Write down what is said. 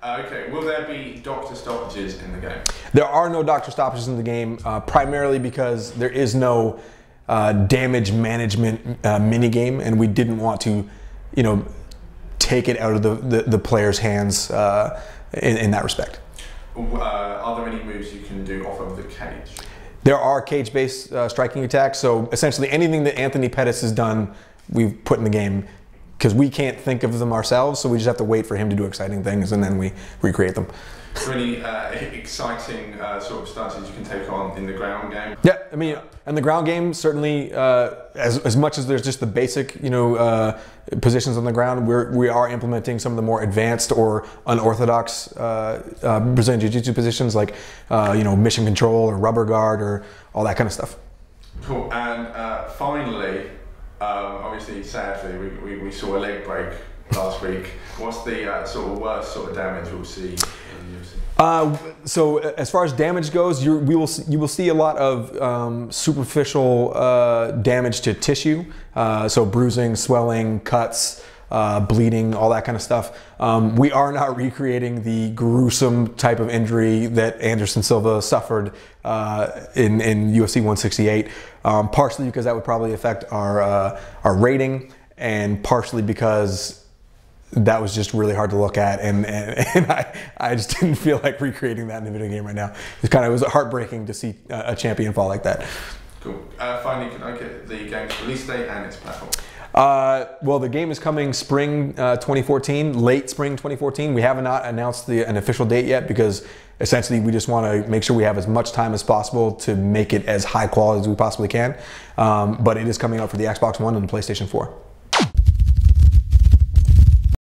Okay, will there be doctor stoppages in the game? There are no doctor stoppages in the game, primarily because there is no damage management mini game, and we didn't want to, take it out of the player's hands in that respect. Are there any moves you can do off of the cage? There are cage-based striking attacks, so essentially anything that Anthony Pettis has done, we've put in the game, because we can't think of them ourselves, so we just have to wait for him to do exciting things, and then we recreate them. Really exciting sort of stances you can take on in the ground game? Yeah, I mean, in the ground game, certainly, as much as there's just the basic, positions on the ground, we are implementing some of the more advanced or unorthodox Brazilian Jiu-Jitsu positions, like, mission control or rubber guard or all that kind of stuff. Cool. And finally, obviously, sadly, we saw a leg break last week. What's the sort of worst sort of damage we'll see in the UFC? So as far as damage goes, you will see a lot of superficial damage to tissue, so bruising, swelling, cuts, bleeding, all that kind of stuff. We are not recreating the gruesome type of injury that Anderson Silva suffered in UFC 168, partially because that would probably affect our rating, and partially because that was just really hard to look at, and I just didn't feel like recreating that in the video game right now. It was heartbreaking to see a champion fall like that. Cool. Finally, can I get the game's release date and its platform? Well, the game is coming spring 2014, late spring 2014. We have not announced an official date yet, because essentially we just want to make sure we have as much time as possible to make it as high quality as we possibly can. But it is coming out for the Xbox One and the PlayStation 4.